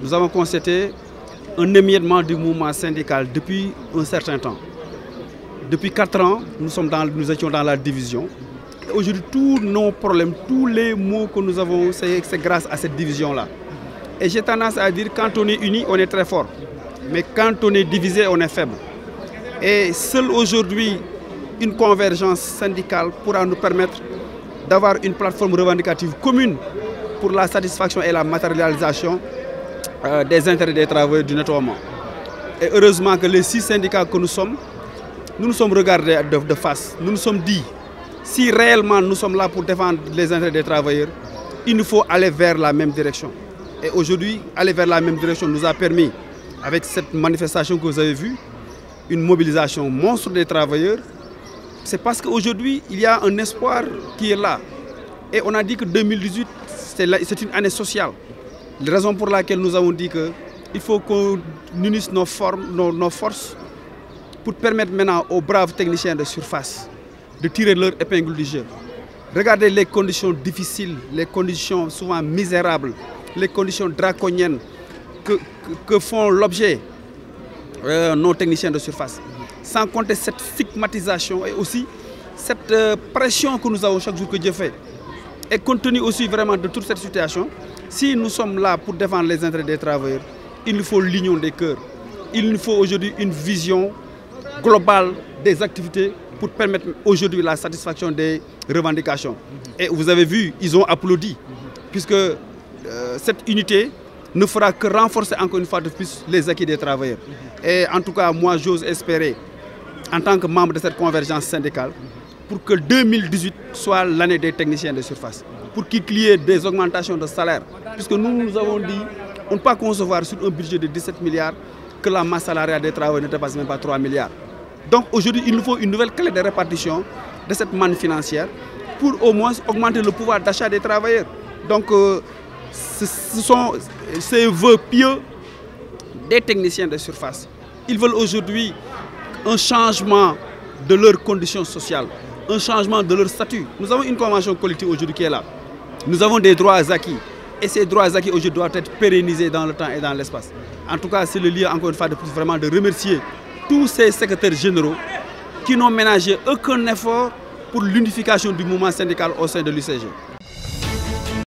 nous avons constaté un émiettement du mouvement syndical depuis un certain temps. Depuis 4 ans, nous étions dans la division. Aujourd'hui, tous nos problèmes, tous les maux que nous avons, c'est grâce à cette division-là. Et j'ai tendance à dire, quand on est uni, on est très fort. Mais quand on est divisé, on est faible. Et seule aujourd'hui, une convergence syndicale pourra nous permettre d'avoir une plateforme revendicative commune pour la satisfaction et la matérialisation des intérêts des travailleurs du nettoiement. Et heureusement que les 6 syndicats que nous nous sommes regardés de face. Nous nous sommes dit, si réellement nous sommes là pour défendre les intérêts des travailleurs, il nous faut aller vers la même direction. Et aujourd'hui, aller vers la même direction nous a permis, avec cette manifestation que vous avez vue, une mobilisation monstre des travailleurs. C'est parce qu'aujourd'hui, il y a un espoir qui est là. Et on a dit que 2018, c'est une année sociale. La raison pour laquelle nous avons dit qu'il faut qu'on unisse nos forces pour permettre maintenant aux braves techniciens de surface de tirer leur épingle du jeu. Regardez les conditions difficiles, les conditions souvent misérables, les conditions draconiennes que font l'objet nos techniciens de surface. Sans compter cette stigmatisation et aussi cette pression que nous avons chaque jour que Dieu fait. Et compte tenu aussi vraiment de toute cette situation, si nous sommes là pour défendre les intérêts des travailleurs, il nous faut l'union des cœurs. Il nous faut aujourd'hui une vision globale des activités pour permettre aujourd'hui la satisfaction des revendications. Et vous avez vu, ils ont applaudi, puisque cette unité ne fera que renforcer encore une fois de plus les acquis des travailleurs. Et en tout cas, moi, j'ose espérer, en tant que membre de cette convergence syndicale, pour que 2018 soit l'année des techniciens de surface, pour qu'il y ait des augmentations de salaire. Puisque nous avons dit, on ne peut pas concevoir sur un budget de 17 milliards que la masse salariale des travailleurs ne dépasse même pas 3 milliards. Donc aujourd'hui, il nous faut une nouvelle clé de répartition de cette manne financière pour au moins augmenter le pouvoir d'achat des travailleurs. Donc ce sont ces vœux pieux des techniciens de surface. Ils veulent aujourd'hui un changement de leurs conditions sociales, un changement de leur statut. Nous avons une convention collective aujourd'hui qui est là. Nous avons des droits acquis. Et ces droits acquis aujourd'hui doivent être pérennisés dans le temps et dans l'espace. En tout cas, c'est le lieu encore une fois de plus vraiment de remercier tous ces secrétaires généraux qui n'ont ménagé aucun effort pour l'unification du mouvement syndical au sein de l'UCG.